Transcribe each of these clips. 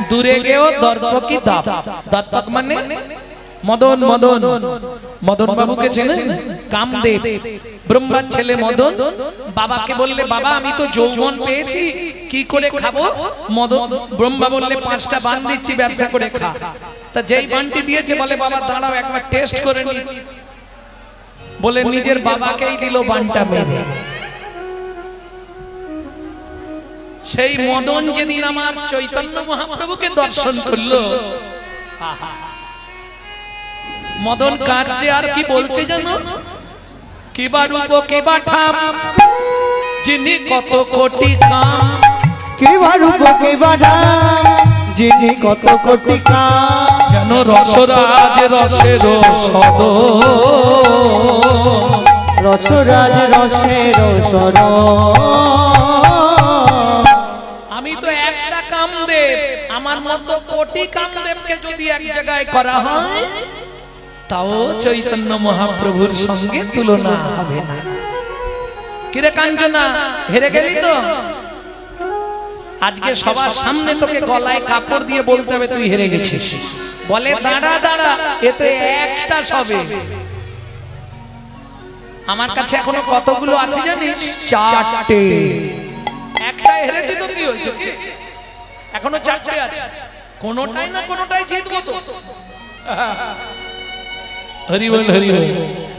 দূরে গেও দর্প কি দাপ, দর্পক মানে মদন। মদন মদন বাবুকে চেনেন? কামদেব, ব্রহ্মার ছেলে মদন। বাবাকে বললে বাবা আমি তো যৌবন পেয়েছি, কি করে খাবো? মদন ব্রহ্মা বললে 5টা বান দিচ্ছি, ব্যবসা করে খা। তা যেই বানটি দিয়েছে বলে বাবা দাঁড়াও একবার টেস্ট করে নি, বলে নিজের বাবাকেই দিল বানটা মেরে। সেই মদন যেদিন আমার চৈতন্য মহাপ্রভুকে দর্শন করলো, মদন কাঁদছে আর কি বলছে জানো? কিবা রূপ কিবা ঠাম, যিনি কত কোটি কাম। কিবা রূপ কিবা ঠাম, যিনি কত কোটি কাম। যেন রসরাজ রসের সদ, রসরাজ রসের সদ। আমি তো একটা কামদেব, আমার মতো কোটি কামদেবকে যদি এক জায়গায় করা হয় তাও চৈতন্য মহাপ্রভুর সঙ্গে তুলনা হবে না। কিরে কাঞ্চনা, হেরে গেলি তো? আজকে সবার সামনে তোকে গলায় কাপড় দিয়ে বলতে হবে তুই হেরে গেছিস। বলে দাঁড়া দাঁড়া, এতে একটা সবে। আমার কাছে এখনো কতগুলো আছে জানিস? 4টে। একটা হেরেছি তো কি হয়েছে, এখনো 4টে আছে। কোনোটাই না কোনোটাই জিতবো তো। হরি বল হরি বল।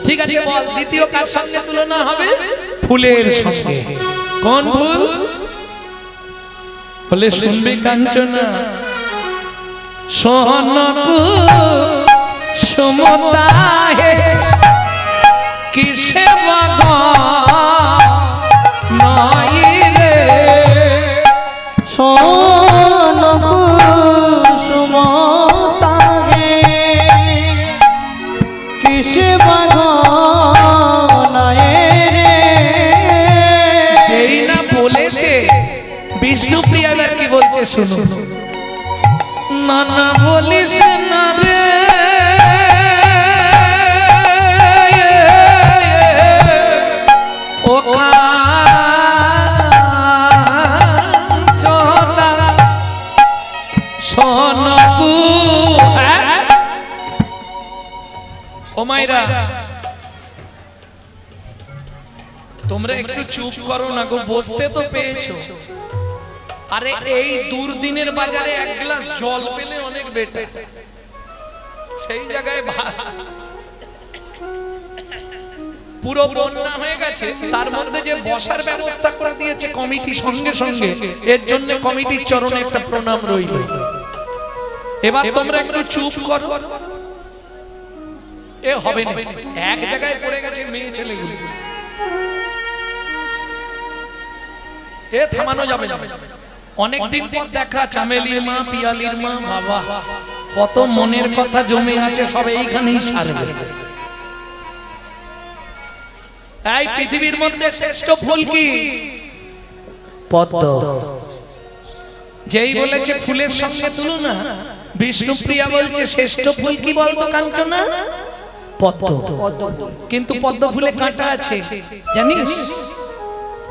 ঠিক আছে বল, দ্বিতীয় কার সঙ্গে তুলনা হবে? ফুলের সঙ্গে। কোন ফুল? বলে শুনবে কাঞ্চনা, সোহনকু সুমতা হে কিসে বাগা নাই রে। সোহনকু সুমতা হে কিসে বাগা নাই রে। সেই না বলেছে বিষ্ণুপ্রিয়া, এবার কি বলছে শুনুন। না না বলিস না রে, ও কাঞ্চনা সোনকু। ও মাইরা তোমরা একটু চুপ করো না গো, বসতে তো পেয়েছো। আরে এই দুর্দিনের বাজারে এক গ্লাস জল পেলে অনেক বেটার। সেই জায়গায় পুরো বন্যা হয়ে গেছে, তার মধ্যে যে বসার ব্যবস্থা করে দিয়েছে কমিটি সঙ্গে সঙ্গে, এর জন্য কমিটির চরণে একটা প্রণাম রইল। এবার তোমরা একটু চুপ করো, এ হবে না। এক জায়গায় পড়ে গেছে মেয়ে ছেলেগুলো, এ থামানো যাবে না। অনেকদিন পর দেখা চামেলির মা, পিয়ালির মা, বাবা কত মনের কথা জমে আছে, সব এইখানেই সারবে। এই পৃথিবীর মধ্যে শ্রেষ্ঠ ফুল কি? পদ্ম। যেই বলেছে ফুলের সঙ্গে তুলনা, বিষ্ণুপ্রিয়া বলছে শ্রেষ্ঠ ফুল কি বলতো কাঞ্চনা? পদ্ম। কিন্তু পদ্ম ফুলে কাঁটা আছে জানিস?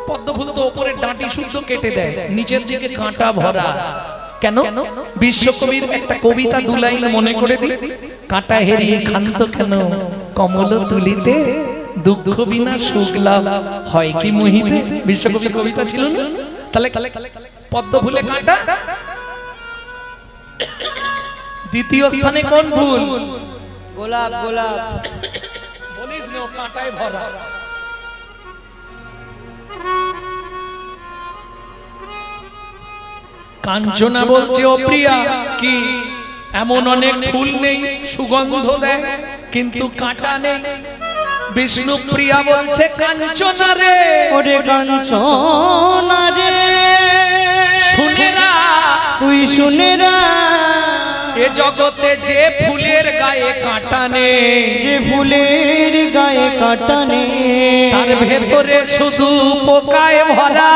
পদ্ম ফুল তো উপরের ডাঁটি শুদ্ধ কেটে দেয়, নিচের দিকে কাঁটা ভরা। কেন? বিশ্বকবির একটা কবিতা 2 লাইন মনে করে দিই। কাঁটা হেরিয়ে ক্ষান্ত কেন কমল তুলিতে, দুঃখ বিনা সুখ লাভ হয় কি মোহিতে। বিশ্বকবির কবিতা ছিল না? তাহলে পদ্ম ফুলে কাঁটা। দ্বিতীয় স্থানে কোন ফুল? গোলাপ। গোলাপ বলিস না, কাঁটায় ভরা। কাঞ্চনা বলছে ও প্রিয়া, কি এমন অনেক ফুল নেই সুগন্ধ দেয় কিন্তু কাঁটা নেই? বিষ্ণুপ্রিয়া বলছে কাঞ্চনা রে, ওরে কাঞ্চনা রে, শুনেরা তুই শুনেরা, এ জগতে যে ফুলের গায়ে কাঁটা নেই, যে ফুলের গায়ে কাঁটা নেই, তার ভেতরে শুধু পোকায় ভরা,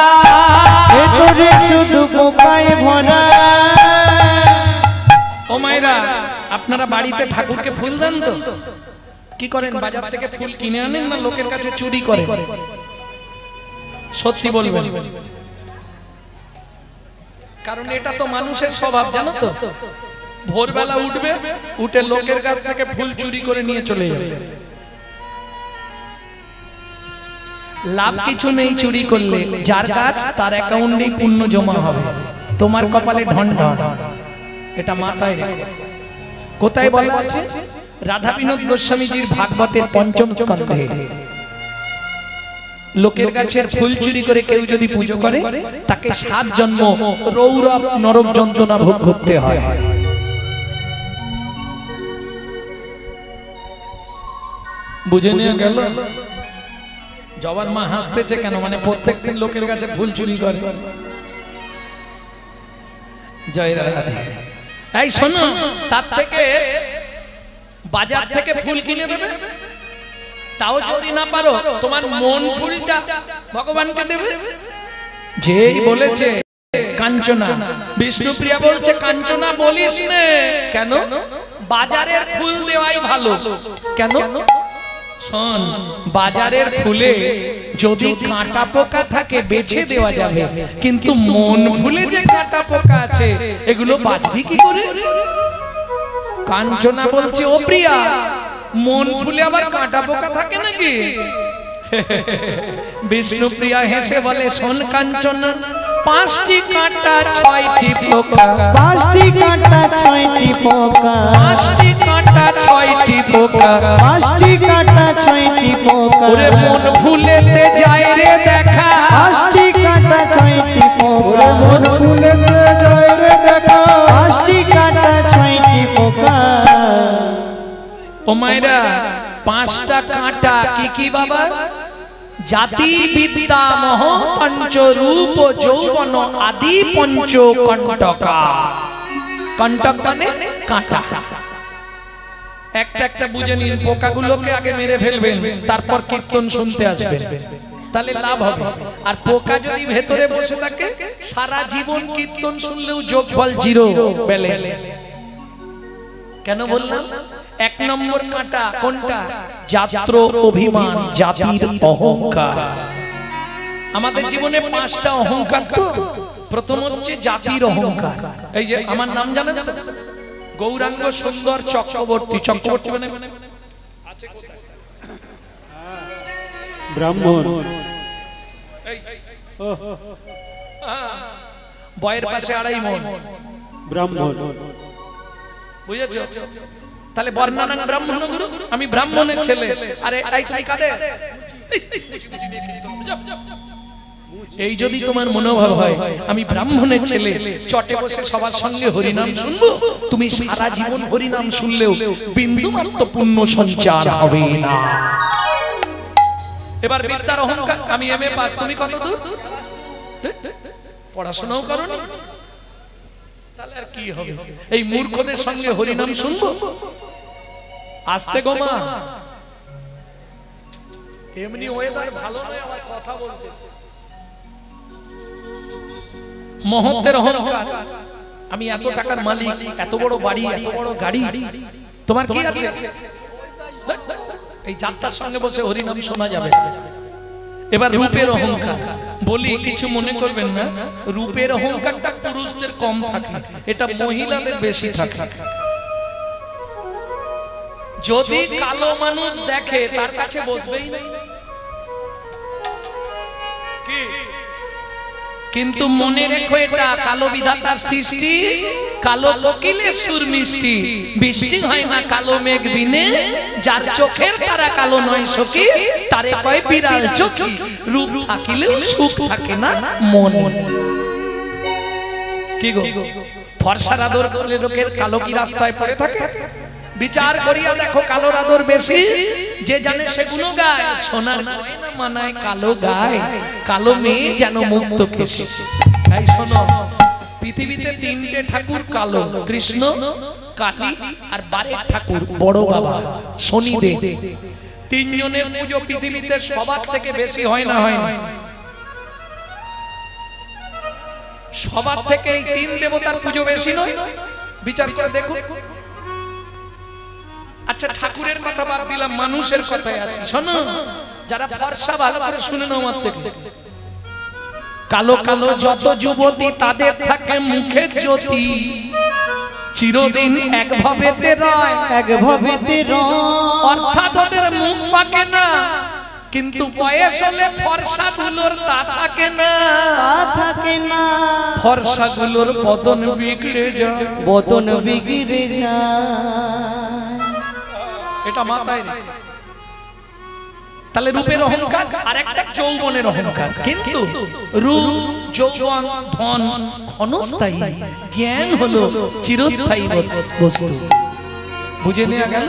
ভেতরে শুধু পোকায় ভরা। ও মায়েরা, আপনারা বাড়িতে ঠাকুরকে ফুল দেন তো? কি করেন? বাজার থেকে ফুল কিনে আনেন না লোকের কাছে চুরি করেন? সত্যি বলবেন। কারণ এটা তো মানুষের স্বভাব, জানো তো। ভোরবেলা উঠবে, উঠে লোকের কাছ থেকে ফুল চুরি করে নিয়ে চলে যাবে। লাভ কিছু নেই চুরি করলে, যার কাজ তার অ্যাকাউন্টেই পুণ্য জমা হবে, তোমার কপালে ঢন ঢন। এটা মাথায় রেখো। কোথায় বলা আছে? রাধা বিনোদ গোস্বামীজির ভাগবতের ৫ম স্কন্ধে, লোকের গাছের ফুল চুরি করে কেউ যদি পুজো করে তাকে ৭ জন্ম রৌরব নরক যন্ত্রণা ভোগ করতে হয়। বুঝে নিয়ে গেল? জবার মা হাসতেছে কেন? মানে প্রত্যেকদিন লোকের কাছে ফুল চুরি করে। জয় রাধে। এই শোনো, তার থেকে বাজার থেকে ফুল কিনে দেবে, তাও যদি না পারো তোমার মন ফুলটা ভগবানকে দেবে। যেই বলেছে কাঞ্চনা, বিষ্ণুপ্রিয়া বলছে কাঞ্চনা বলিস নে। কেন? বাজারের ফুল দেওয়াই ভালো। কেন? শোন, বাজারের ফুলে যদি কাঁটা পোকা থাকে বেছে দেওয়া যাবে, কিন্তু মন ফুলে যে কাঁটা পোকা আছে এগুলো বাঁচবি কি করে? কাঞ্চনা বলছে ও প্রিয়া, মন ফুলে আবার কাঁটা পোকা থাকে নাকি? বিষ্ণুপ্রিয়া হেসে বলে, শোন কাঞ্চনা, 5টি কাঁটা 6টি পোকা, 5টি কাঁটা 6টি পোকা, 5টি কাঁটা 6টি পোকা, 5টি কাঁটা 6টি পোকা। ওরে মন ফুলেতে যায় রে দেখা, 5টি কাঁটা 6টি পোকা, মন ফুলেতে যায় রে দেখা, 5টি কাঁটা 6টি পোকা। ও মায়েরা, 5টা কাঁটা কি কি বাবা? জাতি বিদ্যা মোহ পঞ্চ রূপ যৌবন আদি পঞ্চ কণ্টকা। কণ্টক মানে কাঁটা। একটা একটা বুঝে নিন, পোকাগুলোকে আগে মেরে ফেলবেন, তারপর কীর্তন শুনতে আসবেন, তাহলে লাভ হবে। আর পোকা যদি ভেতরে বসে থাকে, সারা জীবন কীর্তন শুনলেও যোগফল 0 ব্যালেন্স। কেন বললাম? 1 নম্বর কাঁটা কোনটা? জাত্র অভিমান, জাতির অহংকার। আমাদের জীবনে 5টা অহংকার তো। প্রথম হচ্ছে জাতির অহংকার। এই যে আমার নাম জানেন তো? গৌরাঙ্গ সুন্দর চক্রবর্তী। চক্রবর্তী মানে আছে কোথায়? ব্রাহ্মণ। বয়ের পাশে 2.5 মণ। ব্রাহ্মণ। বুঝেছো? তাহলে বর্ণানাং ব্রাহ্মণ গুরু, আমি ব্রাহ্মণের ছেলে। আরে এই তুমি কাদের? এই যদি তোমার মনোভাব হয় আমি ব্রাহ্মণের ছেলে, চটে বসে সবার সঙ্গে হরিনাম শুনবো, তুমি সারা জীবন হরিনাম শুনলেও বিন্দুমাত্র পুণ্য সঞ্চার হবে না। এবার বিদ্যার অহংকার, আমি এমএ পাস, তুমি কত দূর? পড়াশোনাও করোনি, তাহলে আর কি হবে? এই মূর্খদের সঙ্গে হরিনাম শুনবো? আস্তে গো মা, এমনি ওয়েদার ভালো নয়, আমার কথা বলতেছে। মহত্বের অহংকার, আমি এত টাকার মালিক, এত বড় বাড়ি, এত বড় গাড়ি, তোমার কি আছে? এই যাত্রার সঙ্গে বসে হরিনাম শোনা যাবে না। এবার রূপের অহংকার, বলি কিছু মনে করবেন না, রূপের অহংকারটা পুরুষদের কম থাকে, এটা মহিলাদের বেশি থাকে। যদি কালো মানুষ দেখে তার কাছে বসবেই না, কিন্তু মনে রেখো এটা কালো বিধাতার সৃষ্টি, কালো কোকিলের সুর মিষ্টি, বৃষ্টি হয় না কালো মেঘ বিনে, যার চোখের তারা কালো নয় সখী, তারে কয় বিড়াল চোখী, রূপ থাকিলেও সুখ থাকে না মন। কি গো, ফর্সার আদর করলে লোকের কালো কি রাস্তায় পড়ে থাকে? বিচার করিয়া দেখো কালোর আদর বেশি, যে জানে সেগুলো গায়, সোনার গয়না মানায় কালো গায়, কালো মেয়ে যেন মুক্ত কেশে। তাই শোনো, পৃথিবীতে 3টে ঠাকুর কালো, কৃষ্ণ, কালী আর 12 ঠাকুর বড় বাবা শনিদেব। 3 জনের পুজো পৃথিবীতে সবার থেকে বেশি হয় না? হয় না? সবার থেকে এই 3 দেবতার পুজো বেশি নয়? বিচার করে দেখো। আচ্ছা, ঠাকুরের কথা বাদ দিলাম, মানুষের কথায় আছি। শোনো, যারা ফর্সা ভালো করে শুনে নাও আমার থেকে, কালো কালো যত যুবতী তাদের থাকে মুখে জ্যোতি, চিরদিন এক ভাবেতে রয়, এক ভাবেতে রয়, অর্থাৎ ওদের মুখ পাকে না, কিন্তু বয়স হলে ফর্সাগুলোর তা থাকে না, তা থাকে না, ফর্সাগুলোর বদন বিগড়ে যায়, বদন বিগড়ে যায়। এটা মাথায় রেখে। তাহলে রূপের অহংকার আর একটা যৌবনের অহংকার, কিন্তু রূপ যৌবন ধন ক্ষণস্থায়ী, জ্ঞান হলো চিরস্থায়ী বস্তু। বুঝে নেওয়া গেল?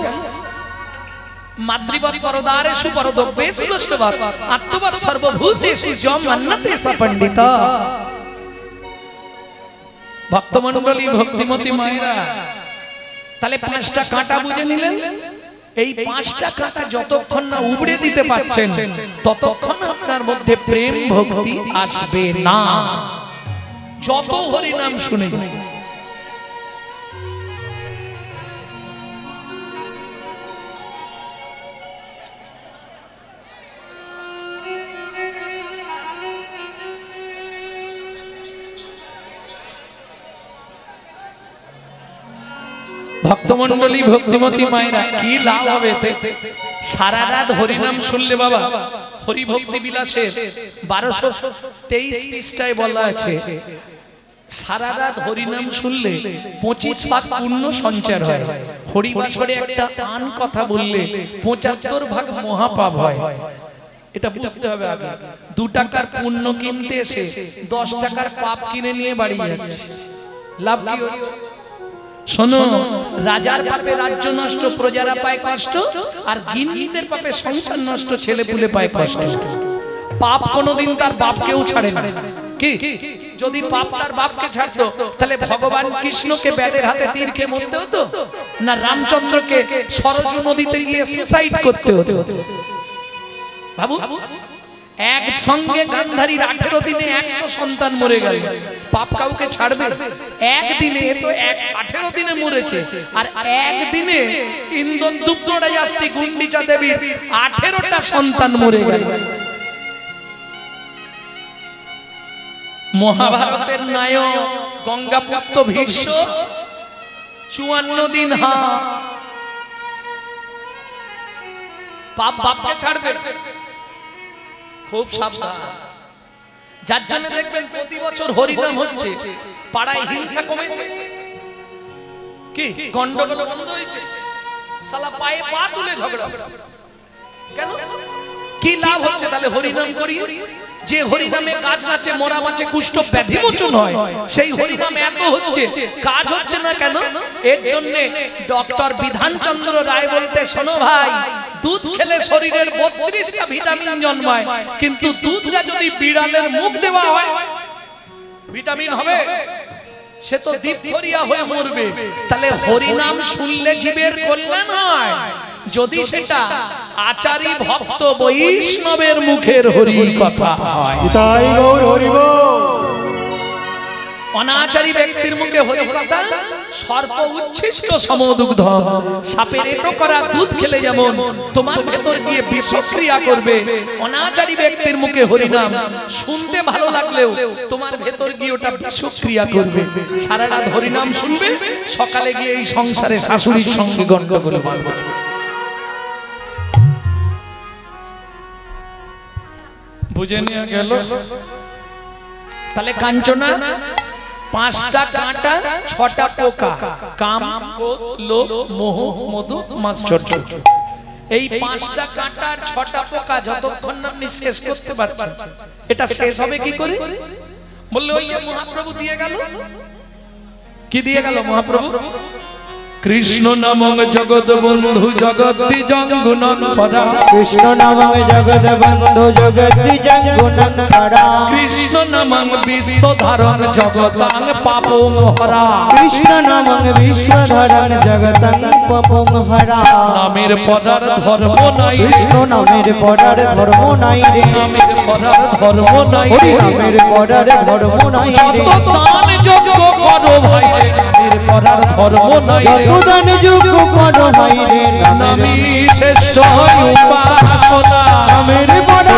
মাতৃবৎ পরদারেষু পরদ্রব্যেষু নষ্টবৎ আত্মবৎ সর্বভূতেষু যম মন্যতে স পণ্ডিত। ভক্তমণ্ডলী, ভক্তিমতী মায়েরা, তাহলে 5টা কাঁটা বুঝে নিলেন। এই 5টা কাঁটা যতক্ষণ না উবড়ে দিতে পারছেন ততক্ষণ আপনার মধ্যে প্রেম ভক্তি আসবে না, যত হরি নাম শুনে। ভক্তমণ্ডলী, ভক্তিমতী মায়েরা, কি লাভ হবে? সারা রাত হরিনাম শুনলে বাবা, হরি ভক্তি বিলাসের 1223 পৃষ্ঠায় বলা আছে, সারা রাত হরিনাম শুনলে 25 পাপ পুণ্য সঞ্চার হয়। হরিবাসরে একটা আন কথা বললে 75 ভাগ মহাপাপ হয়। এটা বুঝতে হবে আগে। 2 টাকার পুণ্য কিনতে এসে 10 টাকার পাপ কিনে নিয়ে বাড়ি যাচ্ছে, লাভ কি হচ্ছে? শোনো, রাজার পাপে রাজ্য নষ্ট, প্রজারা পায় কষ্ট, আর গিন্নিদের পাপে সংসার নষ্ট, ছেলে পুলে পায় কষ্ট। পাপ কোনোদিন তার বাপকেও ছাড়ে না। কি যদি পাপ তার বাপকে ছাড়তো, তাহলে ভগবান কৃষ্ণকে বেদের হাতে তীর খেয়ে মরতে হতো না রামচন্দ্রকে সরজু নদীতে গিয়ে সুসাইড করতে হতো? বাবু, এক সঙ্গে গান্ধারীর 18 দিনে 100 সন্তান মরে গেল, পাপ কাউকে ছাড়বে? একদিনে তো 18 দিনে মরেছে, আর একদিনে ইন্দ্রদুম্ন রাজাস্তি গুন্ডিচা দেবীর 18টা সন্তান মরে গেল। মহাভারতের নায়ক গঙ্গাপুত্র ভীষ্ম 54 দিন পাপ বাপকে ছাড়বে? খুব সাবধান। যার জন্য দেখবেন প্রতি বছর হরিনাম হচ্ছে, পাড়ায় হিংসা কমেছে, কি গন্ডগোল বন্ধ হয়েছে, শালা পায়ে পা তুলে ঝগড়া। কেন? কি লাভ হচ্ছে তাহলে হরিনাম করি? যে হরিনামে কাজ নাচে, মরা মাছে, কুষ্ঠ ব্যাধি মোচন হয়, সেই হরিনাম এত হচ্ছে, কাজ হচ্ছে না কেন? এর জন্য ডক্টর বিধানচন্দ্র রায় বলতে, শোনো ভাই, দুধ খেলে শরীরের 32টা ভিটামিন জন্মায়, কিন্তু দুধটা যদি বিড়ালের মুখ দেওয়া হয় ভিটামিন হবে? সে তো ডিপথোরিয়া হয়ে মরবে। তাহলে হরিনাম শুনলে জীবের কল্যাণ হয় যদি সেটা আচারী ভক্ত বৈষ্ণবের মুখের হরি কথা হয়। তাই গৌর হরি বল। অনাচারী ব্যক্তির মুখে হরি কথা সর্প উচ্ছিষ্ট সমদুগ্ধ, সাপের এটো করা দুধ খেলে যেমন তোমার ভেতর গিয়ে বিষক্রিয়া করবে, অনাচারী ব্যক্তির মুখে হরিনাম শুনতে ভালো লাগলেও তোমার ভেতর গিয়ে ওটা বিষক্রিয়া করবে। সারা রাত হরিনাম শুনবে, সকালে গিয়ে এই সংসারে শাশুড়ির সঙ্গে গন্ডগোল বাঁধবে। বুঝে নিয়ে গেল? তাহলে কাঞ্চনা 5টা কাঁটা 6টা পোকা, কাম, ক্রোধ, লোভ, মোহ, মদ, মাৎসর্য। এই 5টা কাঁটা আর 6টা পোকা যতক্ষণ না আপনি শেষ করতে পারছেন, এটা শেষ হবে কি করে? বললে ওই যে মহাপ্রভু দিয়ে গেল। কি দিয়ে গেল মহাপ্রভু? কৃষ্ণ নামং জগৎ বন্ধু জগতি জঙ্গুনন পরা, কৃষ্ণ নামং জগৎ বন্ধু জগতি জঙ্গুনন পরা, কৃষ্ণ নামং বিশ্বধারণ জগতাং পাপং হরা, কৃষ্ণ নামং বিশ্বধারণ জগতাং পাপং হরা। নামের পরার ধর্ম নাই, কৃষ্ণ নামের পরার ধর্ম নাই রে, নামের পরার ধর্ম নাই, হরি নামের পরার ধর্ম নাই রে। যত দান যজ্ঞ করো ভাই রে, নামের পরার ধর্ম নাই রে, যত দান যজ্ঞ করো ভাই রে, নামই শ্রেষ্ঠ উপাসনা, নামের পরার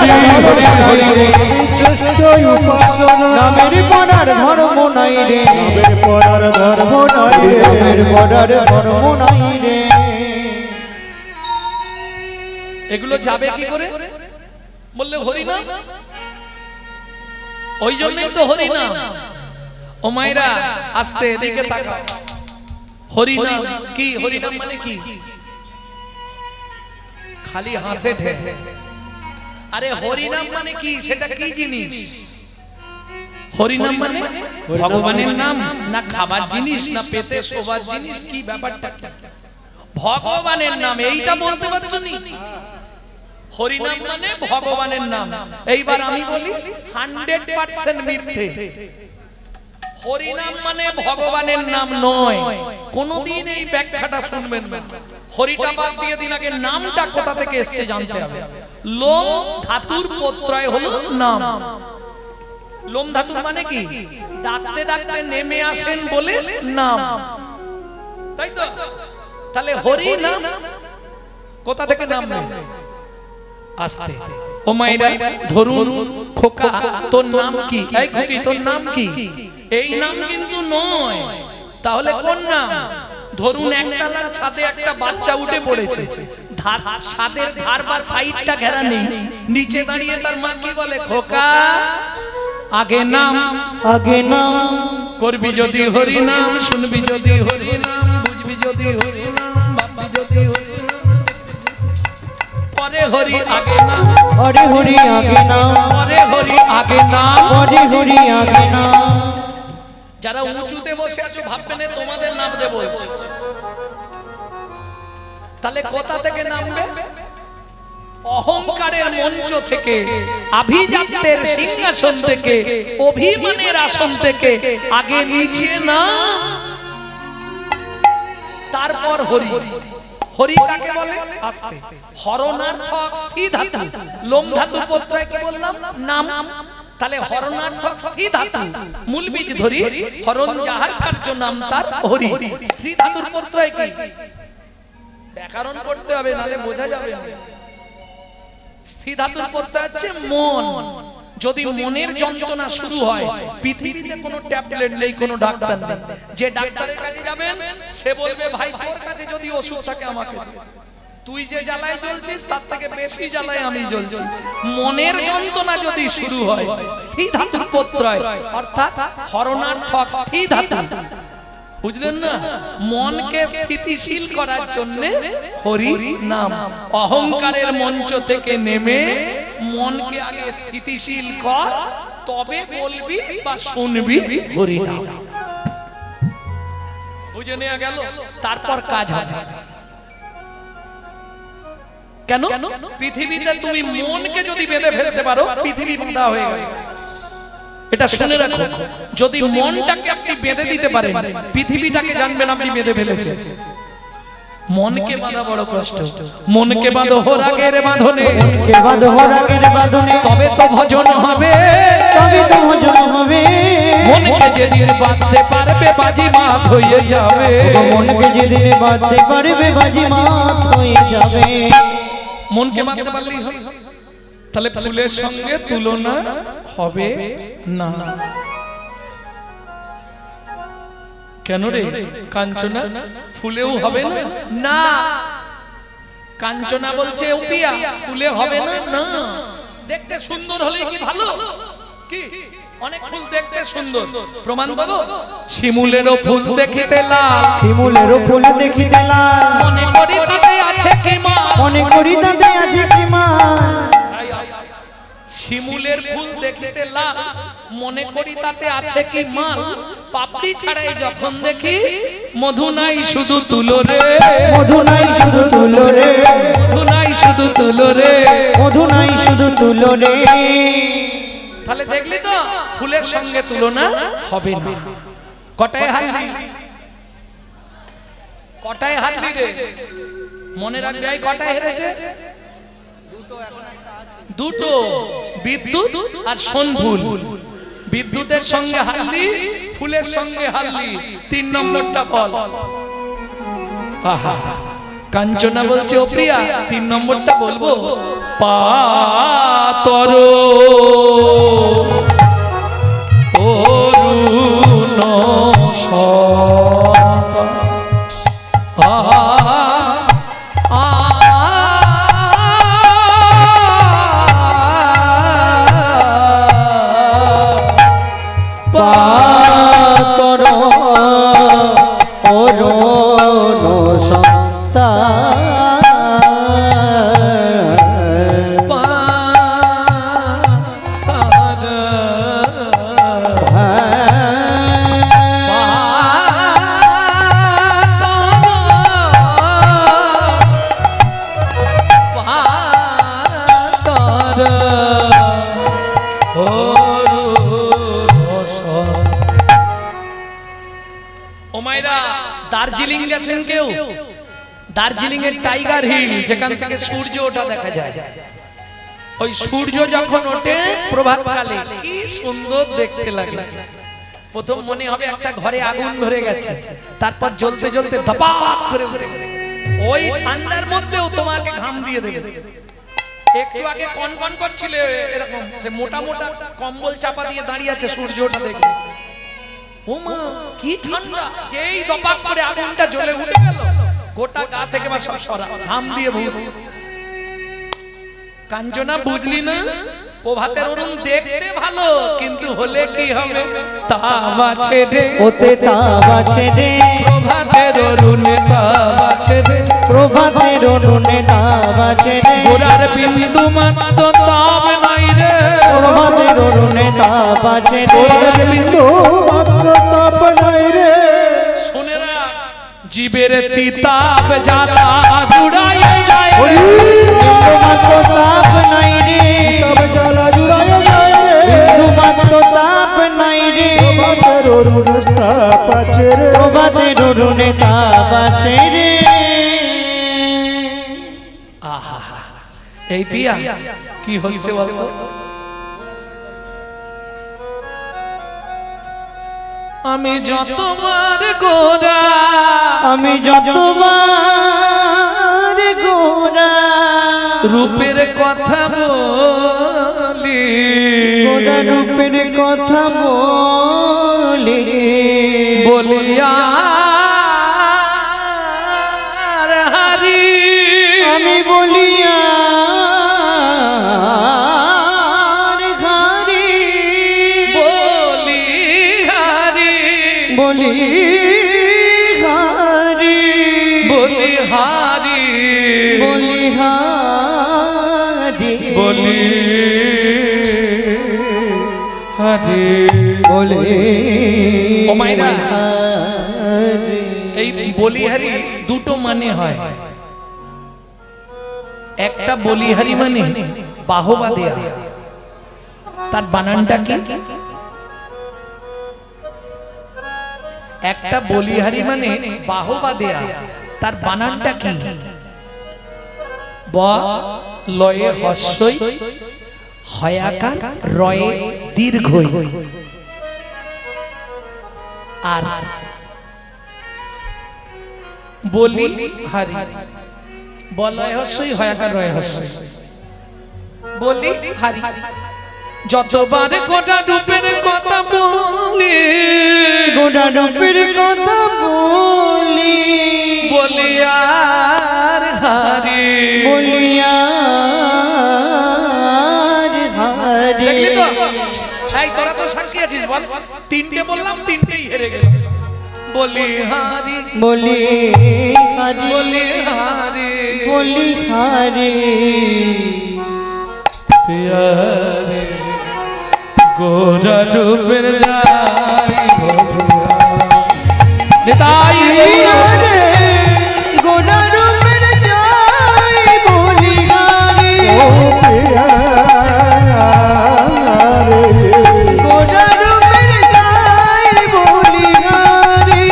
শ্রেষ্ঠ উপাসনা নামের পড়ার ধর্ম নাই রে নামের পড়ার ধর্ম নাই রে নামের পড়ার ধর্ম নাই রে এগুলো যাবে কি করে বললে হরিনাম ওই জন্যই তো হরিনাম ও মায়েরা আস্তে এদিকে তাকাও হরিনাম কি হরিনাম মানে কি খালি হাসে ঠেঠে আরে হরিনাম মানে কি সেটা কি জিনিস হরিনাম মানে ভগবানের নাম না খাবার জিনিস না পেতে শোবার জিনিস কি ব্যাপারটা ভগবানের নাম এইটা বলতে পারছো নি হরিনাম মানে ভগবানের নাম এইবার আমি বলি 100% মিথ্যে হরিনাম মানে ভগবানের নাম নয় কোনদিন এই ব্যাখ্যাটা শুনবেন না হরিটা বাদ দিয়ে দিন আগে নামটা কোথা থেকে এসেছে জানতে হবে লোম ধাতুর প্রত্যয় হলো নাম লোম ধাতুর মানে কি ডাকতে ডাকতে নেমে আসেন বলে নাম তাই তো তাহলে হরি নাম কোথা থেকে নাম নেই আস্তে ও মায়েরা ধরুন খোকা তোর নাম কি এই খোকি তোর নাম কি এই নাম কিন্তু নয় তাহলে কোন নাম ধরুন একতলার ছাদে একটা বাচ্চা উঠে পড়েছে ছাদের ধার বা সাইডটা ঘেরা নেই নিচে দাঁড়িয়ে তার মা কি বলে খোকা আগে নাম করবি যদি হরি নাম শুনবি যদি হরি নাম বুঝবি যদি হরি নাম ভাববি যদি হরি নাম পরে হরি আগে নাম হরি হরি আগে নাম পরে হরি আগে নাম হরি হরি আগে নাম যারা উঁচুতে বসে আছো ভাববেন তোমাদের নাম দেব বলছি তাহলে কোথা থেকে নামবে অহংকারের মঞ্চ থেকে আভিজাত্যের সিংহাসন থেকে অভিমানের আসন থেকে আগে নিচে না তারপর হরি হরি কাকে বলে আস্তে হরণার্থক স্থি ধাতু লোম ধাতু প্রত্যয় কি বললাম নাম তাহলে হরণার্থক স্থি ধাতু মূল বীজ ধরি হরণ যাহার কার্য নাম তার হরি স্থি ধাতুর প্রত্যয় কি ব্যাকরণ করতে হবে নালে বোঝা যাবে না স্থি ধাতুর প্রত্যয় হচ্ছে মন যদি মনের যন্ত্রণা শুরু হয় পৃথিবীতে কোনো ট্যাবলেট নেই কোনো ডাক্তার নেই যে ডাক্তারের কাছে যাবেন সে বলবে ভাই তোর কাছে যদি ওষুধ থাকে আমাকে দে তুই যে জ্বালায় জ্বলছিস তার থেকে বেশি জ্বালায় আমি জ্বলছি মনের যন্ত্রণা যদি শুরু হয় স্থি ধাতুর প্রত্যয় অর্থাৎ হরণার্থক স্থি ধাতু বুঝলেন না মনকে স্থিতিশীল করার জন্য হরি নাম অহংকারের মঞ্চ থেকে নেমে মনকে আগে স্থিতিশীল কর তবে বলবি বা শুনবি হরি নাম বুঝে নেওয়া গেল তারপর কাজ হবে কেন পৃথিবীতে তুমি মনকে যদি বেঁধে ফেলতে পারো পৃথিবী বাঁধা হয়ে গেল এটা শুনে রাখো যদি মনটাকে আপনি বেঁধে দিতে পারেন পৃথিবীটাকে জানবেন আপনি বেঁধে ফেলেছেন মনকে বাঁধা বড় কষ্ট মনকে বাঁধো রাগের বাঁধনে মনকে বাঁধো রাগের বাঁধনে তবে তো ভজন হবে মনকে যেদিন বাঁধতে পারবে বাজি মাত হয়ে যাবে মনকে যেদিন বাঁধতে পারবে বাজি মাত হয়ে যাবে মনকে বাঁধতে পারলেই হবে তাহলে ফুলের সঙ্গে তুলনা হবে না কেন রে কাঞ্চনা ফুলেও হবে না না কাঞ্চনা বলছে উপিয়া ফুলে হবে না না দেখতে সুন্দর হলেই কি ভালো কি অনেক ফুল দেখতে সুন্দর প্রমাণ দেবো শিমুলেরও ফুল দেখিতে লাল শিমুলেরও ফুল দেখিতে লাল মনে করি তাতে আছে কি মা মনে করি তাতে আছে কি মা শিমুলের ফুল দেখিতে লাল মনে করি তাতে আছে কি মাল পাপড়ি ছাড়াই যখন দেখি মধু নাই শুধু তুলো রে মধু নাই শুধু তুলো রে মধু নাই শুধু তুলো রে মধু নাই শুধু তুলো রে তাহলে দেখলি তো ফুলের সঙ্গে তুলনা হবে না কটায় হারলি কটায় হারলি রে মনে রাখবি এই কটায় হেরেছে দুটো বিদ্যুৎ আর সোনফুল বিদ্যুতের সঙ্গে হারলি ফুলের সঙ্গে হারলি 3 নম্বরটা বল আহা কাঞ্চনা বলছে ও প্রিয়া 3 নম্বরটা বলবো পাতর অরুণ পাতর অরুণ সন্তা দার্জিলিং গেছেন কেউ? দার্জিলিং এর টাইগার হিল যেখান থেকে সূর্য ওঠা দেখা যায়, ওই সূর্য যখন ওঠে প্রভাতকালে কি সুন্দর দেখতে লাগে। প্রথম মনে হবে একটা ঘরে আগুন ধরে গেছে, তারপর জ্বলতে জ্বলতে ধপাক করে উঠে, ওই ঠান্ডার মধ্যেও তোমাকে ঘাম দিয়ে দেবে। একটু আগে কনকন করছিল এরকম, সে মোটা মোটা কম্বল চাপা দিয়ে দাঁড়িয়ে আছে, সূর্য ওঠা দেখবে ওমা কি ঠান্ডা। যেই দপাক করে আগুনটা জ্বলে উঠে গেল, গোটা গা থেকে বা সব সরা ঘাম দিয়ে ভরে। কাঞ্চনা বুঝলি না? প্রভাতের অরুণ দেখতে ভালো, কিন্তু হলে কি হবে? তাবা ছেড়ে ওতে তাবা ছেড়ে প্রভাতের অরুণে তাবা ছেড়ে, প্রভাতের অরুণে তাবা ছেড়ে গোরার বিন্দু মাত্র তাপ নাই রে, প্রভাতের অরুণে তাবা ছেড়ে গোরার বিন্দু মাত্র তাপ নাই রে। শুনে না, জীবের তিতাপ জ্বালা জুড়াই যায়, মাত্র তাপ নাই রে, তাপ জ্বালা জুড়াই যায় রে, মাত্র তাপ নাই রে, প্রভাতের অরুণে তাপ আছে রে, প্রভাতের অরুণে তাপ আছে রে। আহা এই পিয়া কি হচ্ছে বলতো? আমি যতবার গোরা, আমি যতবার গোরা রূপের কথা বলি, গোরা রূপের কথা বলি, বলিয়া হারি, আমি বলিয়া হারি, বলি হারি, বলি হারি, বলি হারি, বলি হারি, বলি হারি, বলি ও মাইরা, হারি। এই বলিহারি দুটো মানে হয়। একটা বলিহারি মানে বাহবা দেয়া, তার বানানটা কি? একটা বলিহারি মানে বাহবা দেয়া, তার বানানটা কি? ব লয়ে হস্যই, হয়াকার রয়ে দীর্ঘই, আর বলি হারি বলয় হস্যই, হয়াকার রয়ে হস্যই, বলি হারি। যতবার গোটা রূপের কথা বলি, গোটা রূপের কথা বলি, বলিয়ার হারি, বলিয়ার হারি। দেখলি তো? এই তোরা তো সাক্ষী আছিস, বল। তিনটে বললাম, তিনটেই হেরে গেল। বলি হারি, বলি হারি, বলি হারি, বলি হারি। প্যারে গোরা রূপের যাই নিতাই রে গোটা রূপের যাই বলি হারি, গোটা রূপের যাই বলি হারি,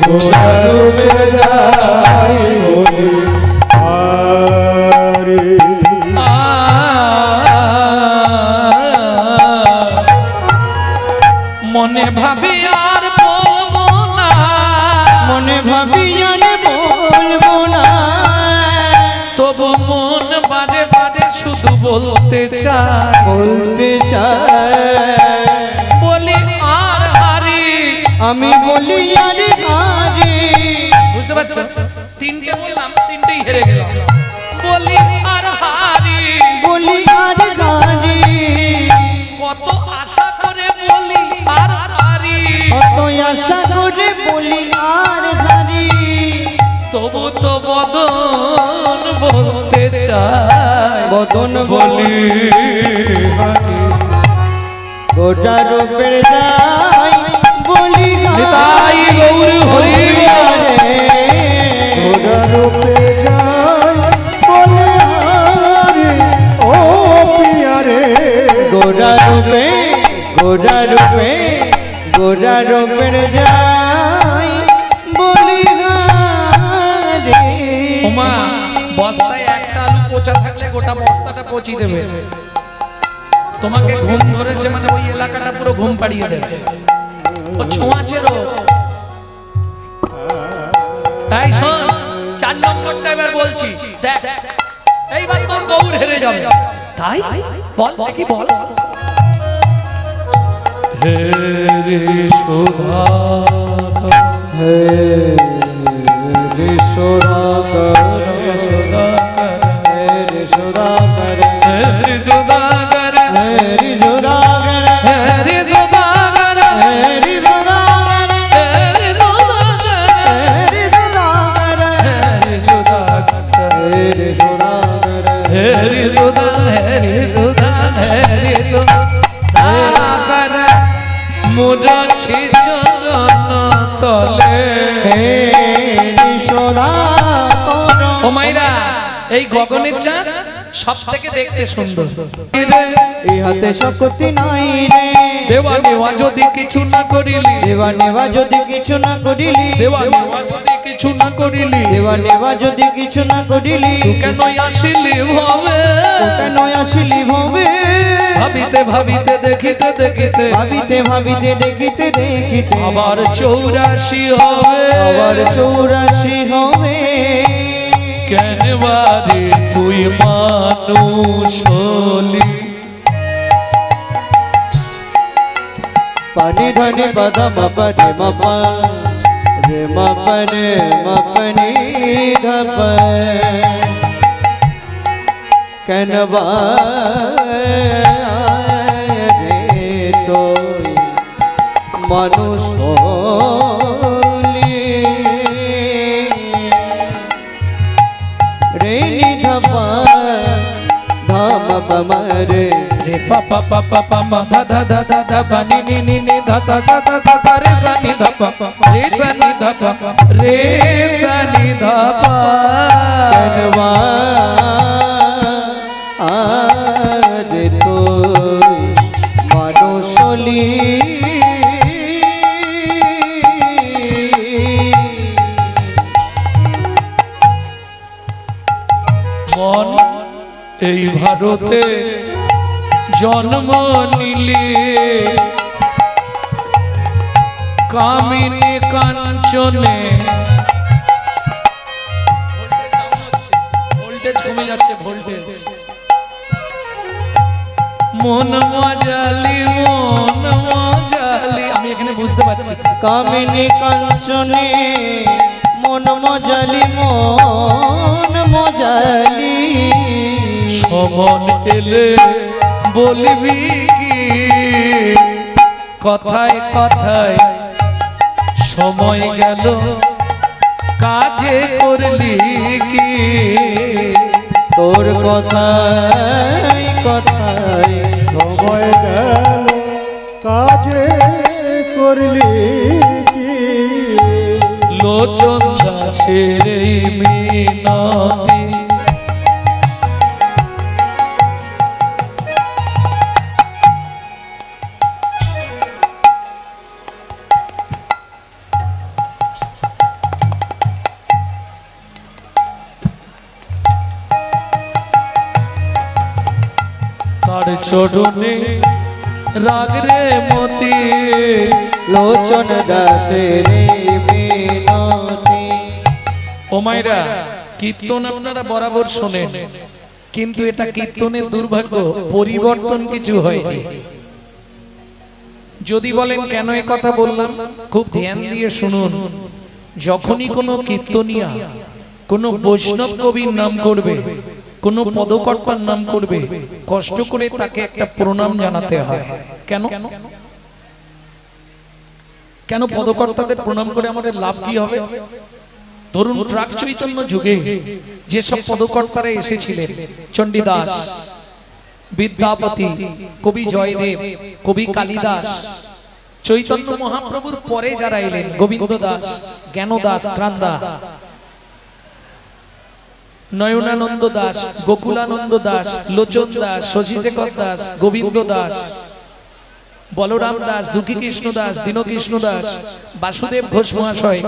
গোটা রূপের যাই বলি হারি। মনে ভাবি আর বলবো না মনে ভাবি আর বলবো না, তবু মন বারে বারে শুধু বলতে চায়, বলতে চাই। বলি আর হারি, আমি বলি আর হারি। বুঝতে পারছো? তিনটে বললাম, তিনটেই হেরে গেলাম। বলি আর হারি, বলি আর হারি। কত আশা করে বলি আর হারি, কত আশা করে বলি আর হারি। তবু তো বদন বলতে চায়, বদন বলি হারি। গোটা রূপের যাই বলি নিতাই গৌর হরি গোটা রূপে যাই বলি হারি। ও পিয়া রে গোটা রূপে, গোটা রূপে, গোটা রূপের যাই বলি হারি। ওমা বস্তায় একটা আলু পচা থাকলে গোটা বস্তাটা পচি দেবে। তোমাকে ঘুম ধরেছে মানে ওই এলাকাটা পুরো ঘুম পাড়িয়ে দেবে। ও ছোঁয়াচে রোগ। তাই শোন, 4 নম্বরটা এবার বলছি, দেখ এইবার তোর গৌর হেরে যাবে। তাই বল দেখি বল। হে রে শোভা, হে রে সুধাকর, হে রে সুধাকর, হে রে সুধাকর, হে রে সুধাকর, হে রে সুধাকর, হে রে সুধাকর, হে রে সুধাকর, হে রে সুধাকর, হে রে সুধাকর, হে রে সুধাকর, হে রে সুধা, হে রে সুধাকর, মুরাছি চরণ তলে। হে রে সুধাকর। ও মাইরা, এই গগনের চাঁদ সব থেকে দেখতে সুন্দর। এই হাতে শক্তি নাই রে, দেওয়া নেওয়া যদি কিছু না করিলি, দেওয়া নেওয়া যদি কিছু না করিলি, দেওয়া নেওয়া যদি কিছু না করিলি, দেওয়া নেওয়া যদি কিছু না করিলি, তুই কেন আসিলি ভাবে, কেন আসিলি ভবে। ভাবিতে ভাবিতে দেখিতে দেখিতে ভাবিতে ভাবিতে দেখিতে দেখিতে আবার 84 হবে, আবার 84 হবে। কেন বারে তুই মানুষ হলি। পানি ধনে পদা মপা রে মপা রে মপা রে মপনি ধপ কেন রে তুই মানুষ হলি। রে নি ধপা ধাম পমরে রে পা পা পা পা পা মা ধা ধা ধা ধা ধা পা নি নি নি নি ধা সা সা সা সা সা রে সা নি ধা পা রে সা নি ধা পা রে সা নি ধা পা। কেনবা আরে তুই মানুষ হলি। মন এই ভারতে জন্ম নিলি, কামিনী কাঞ্চনে ভোল্টেজ কমে যাচ্ছে, ভোল্টেজ। মন মজালি, মন মজালি, আমি এখানে বুঝতে পারছি। কামিনী কাঞ্চনে মন মজালি, মন মজালি। সমন এলে বলবি কি কথায় কথায়, সময় গেল কাজে করলি কি। তোর কথায় কথায় সময় গেল কাজে করলি কি। লোচন দাসের এই মিনতি, তার চরণে রাগরে মতি। লোচন দাসের মিনতি, ও মায়েরা, কীর্তন আপনারা বরাবর শোনেন, কিন্তু এটা কীর্তনের দুর্ভাগ্য, পরিবর্তন কিছু হয়নি। যদি বলেন কেন এ কথা বললাম, খুব ধ্যান দিয়ে শুনুন। যখনই কোনো কীর্তনিয়া কোনো বৈষ্ণব কবির নাম করবে, কোনো পদকর্তার নাম করবে, কষ্ট করে তাকে একটা প্রণাম জানাতে হয়। কেন কেন পদকর্তাদের প্রণাম করে আমাদের লাভ কি হবে? ধরুন প্রাক চৈতন্য যুগে যেসব পদকর্তারা এসেছিলেন, চণ্ডীদাস, বিদ্যাপতি, কবি জয়দেব, কবি কালিদাস, চৈতন্য মহাপ্রভুর পরে যারা এলেন, গোবিন্দ দাস, জ্ঞানদাস, ক্রান্দা, নয়নানন্দ দাস, গোকুলানন্দ দাস, লোচন দাস, শশীশেখর দাস, গোবিন্দ দাস, বলরাম দাস, দুঃখী কৃষ্ণ দাস, দীনকৃষ্ণ দাস, বাসুদেব ঘোষ মহাশয়,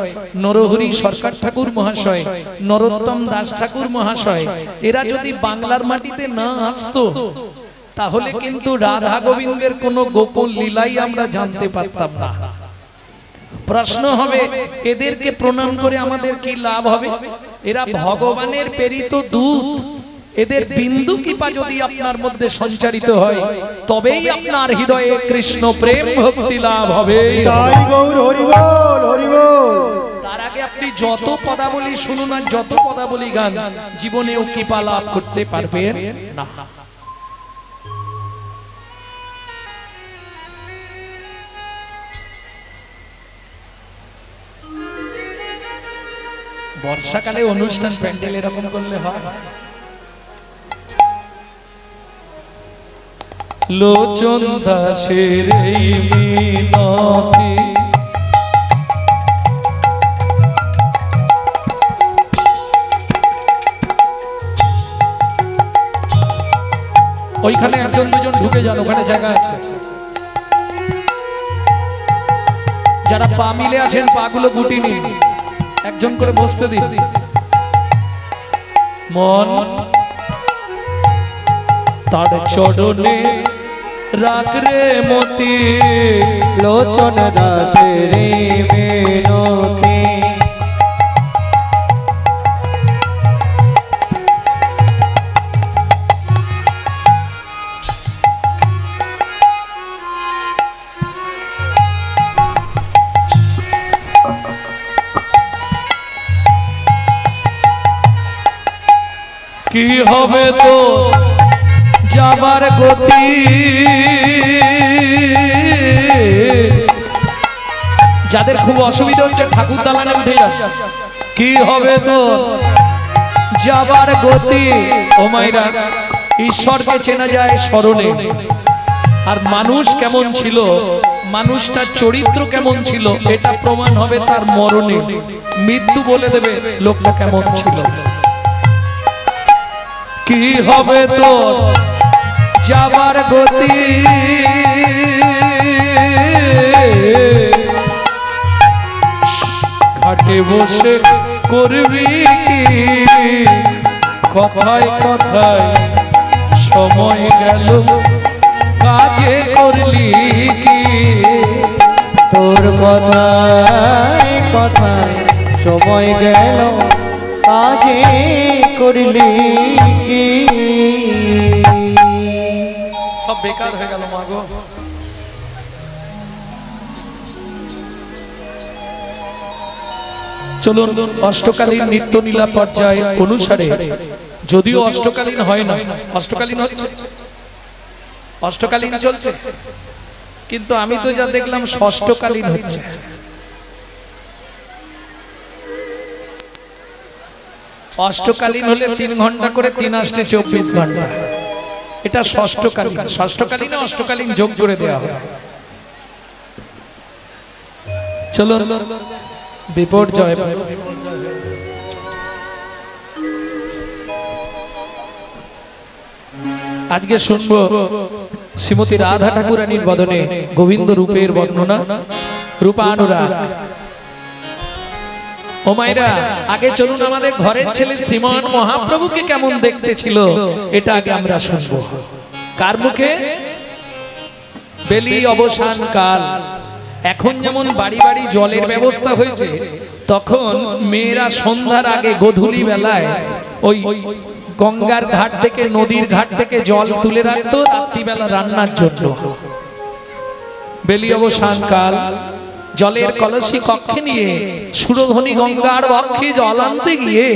নরহরি সরকার ঠাকুর মহাশয়, নরোত্তম দাস ঠাকুর মহাশয়, এরা যদি বাংলার মাটিতে না আসতো তাহলে কিন্তু রাধা গোবিন্দের কোনো গোপন লীলাই আমরা জানতে পারতাম না। প্রশ্ন হবে, এদেরকে প্রণাম করে আমাদের কি লাভ হবে? এরা ভগবানের প্রেরিত দূত, এদের বিন্দু কৃপা যদি আপনার মধ্যে সঞ্চারিত হয়, তবেই আপনার হৃদয়ে কৃষ্ণ প্রেম ভক্তি লাভ হবে। তাই গৌর হরি বল, হরি বল। তার আগে আপনি যত পদাবলী শুনুন আর যত পদাবলী গান, জীবনেও কৃপা লাভ করতে পারবেন না। বর্ষাকালে অনুষ্ঠান প্যান্ডেল এরকম করলে হয়? লোচন দাসের এই মিনতি, ওইখানে একজন দুজন ঢুকে যান, ওখানে জায়গা আছে। যারা পা মিলে আছেন পাগুলো গুটি নিন, একজন করে বসতে দিন। মন তার চরণে রাখ রে মতি, লোচন দাসের মিনতি, কি হবে তো যাবার গতি, যাদের খুব অসুবিধা হচ্ছে ঠাকুর দালানে উঠে যান। কি হবে তো যাবার গতি, ও মাইরা, ঈশ্বরকে চেনা যায় স্মরণে। আর মানুষ কেমন ছিল, মানুষটার চরিত্র কেমন ছিল, এটা প্রমাণ হবে তার মরণে। মৃত্যু বলে দেবে লোকটা কেমন ছিল। কি হবে তোর যাবার গতি, ঘাটে বসে করবি কি, কথায় কথায় সময় গেল, কাজে করলি কি। তোর কথায় কথায় সময় গেল, কাজে করলি কি। সব বেকার হয়ে গেল মাগো। চলুন অষ্টকালীন নিত্যলীলা পর্যায় অনুসারে, যদিও অষ্টকালীন হয় না, অষ্টকালীন হচ্ছে, অষ্টকালীন চলছে, কিন্তু আমি তো যা দেখলাম ষষ্ঠকালীন হচ্ছে। অষ্টকালীন হলে 3 ঘন্টা করে, 3 আষ্টে 24 ঘন্টা। এটা ষষ্ঠকালীন, ষষ্ঠকালীনে অষ্টকালীন যোগ করে দেওয়া হয়। চলো বিপর্যয়। আজকে শুনবো শ্রীমতী রাধা ঠাকুরানীর বদনে গোবিন্দ রূপের বর্ণনা, রূপানুরাগ। ও মায়েরা, আগে চলুন আমাদের ঘরের ছেলে শ্রীমান মহাপ্রভুকে কেমন দেখতে ছিল এটা আগে আমরা শুনবো। কার মুখে? বেলি অবসান কাল এখন যেমন বাড়ি বাড়ি জলের ব্যবস্থা হয়েছে, তখন মেয়েরা সন্ধ্যার আগে গোধূলি বেলায় ওই গঙ্গার ঘাট থেকে, নদীর ঘাট থেকে জল তুলে রাখতো রাত্রিবেলা রান্নার জন্য। বেলি অবসান কাল জলের কলসি কক্ষে নিয়ে সুরধ্বনি গঙ্গার বক্ষে জল আনতে গিয়ে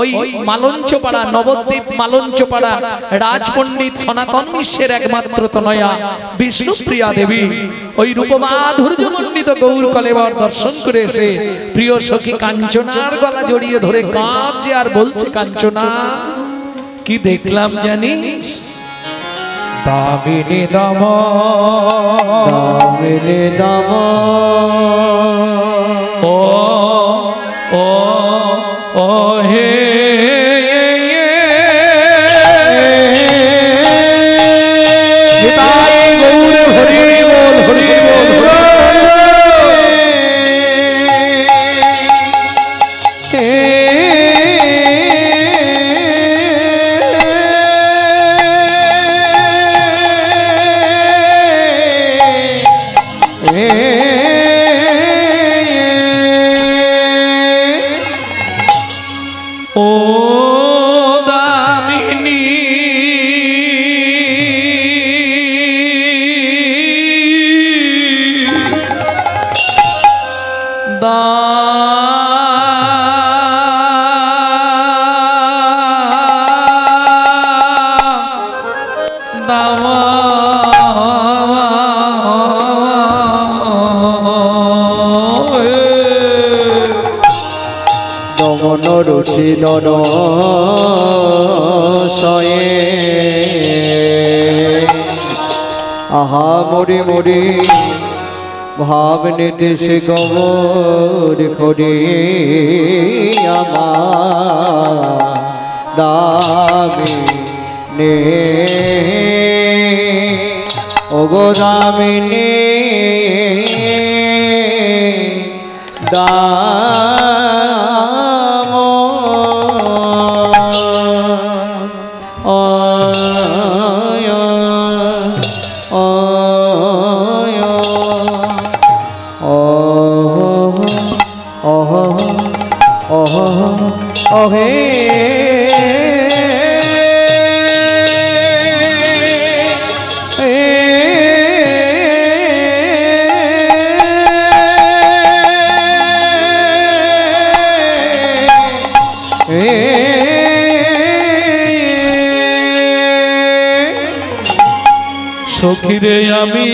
ওই মালঞ্চপাড়া, নবদ্বীপ মালঞ্চপাড়া রাজপণ্ডিত সনাতন মিশ্রের একমাত্র তনয়া বিষ্ণুপ্রিয়া দেবী ওই রূপমাধুর্য মণ্ডিত গৌর কলেবর দর্শন করে এসে প্রিয় সখী কাঞ্চনার গলা জড়িয়ে ধরে কাঁদছে আর বলছে, কাঞ্চনা কি দেখলাম জানিস? দামিনী দাম, দামিনী দাম, ও ও ও হে গৌর হরি বল, হরি বল, রুচিদন সয়ে আহা মরি মরি ভাব নির্দেশ গৌর খড়ি আমার দামিনী ওগো দামিনী সখিরে আমি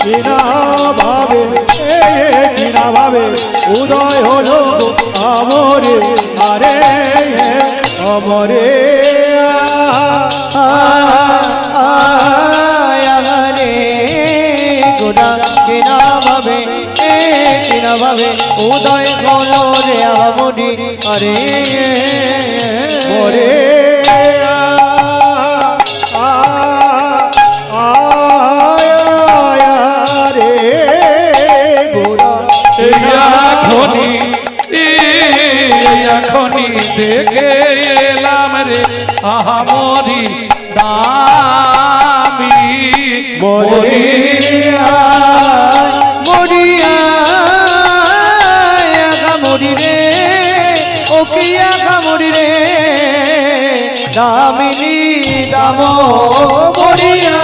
কিনা ভাবে কিনা ভাবে উদয় হলো আমরে আরে আমরে আরে গোটা কিনা ভাবে উদয় হলো রে আমরি আরে ওরে এখনি দেখে এলাম রে আহামরি দামি মরিয়া মরিয়া মরি রে ও কিয়া কামড়ি রে দামিনী দাম মরিয়া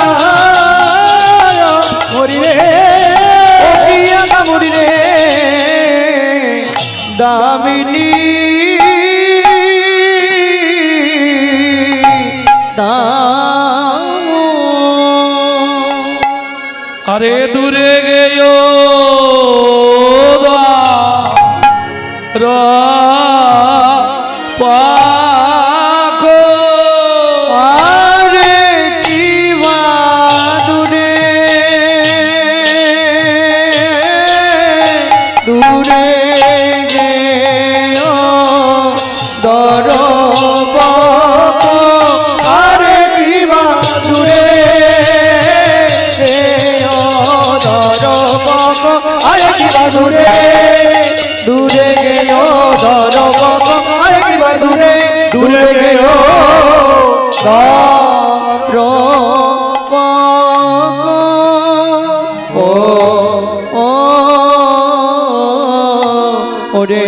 মরি রে ও কিয়া কামড়ি রে দামিনী আরে দূরে গেও পাখো আরে জীবা দূরে দূরে গেও দর পাখো আরে জীবা দূরে গেও দর পাখো আরে জীবা দূরে দূরে গেও দর পাখো আরে জীবা দূরে দূরে গেও দর পাখো ও ও ওরে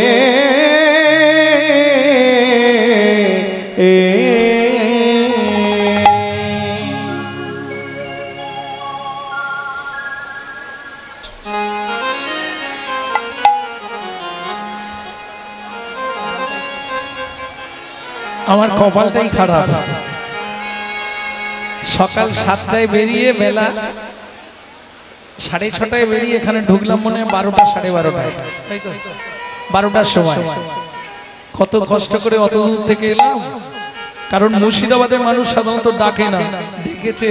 আমার কপালটাই খারাপ সকাল 7টায় বেরিয়ে বেলা 6:30টায় বেরিয়ে এখানে ঢুকলাম মনে 12টা 12:30টায় তাই তো 12টার সময় কত কষ্ট করে অত দূর থেকে এলাম কারণ মুর্শিদাবাদের মানুষ সাধারণত ডাকে না ডেকেছে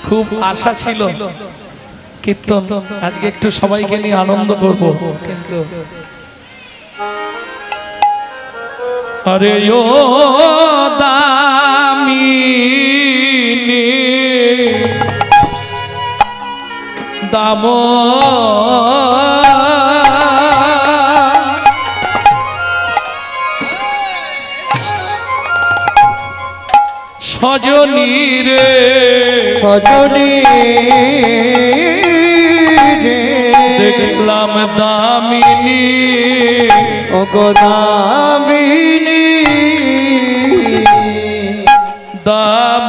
খুব আশা ছিল কীর্তন আজকে একটু সবাইকে নিয়ে আনন্দ করব কিন্তু আরে ও দামিনী দাম সজনী রে সজনী দেখলাম দামিনী ও গো দামিনী দাম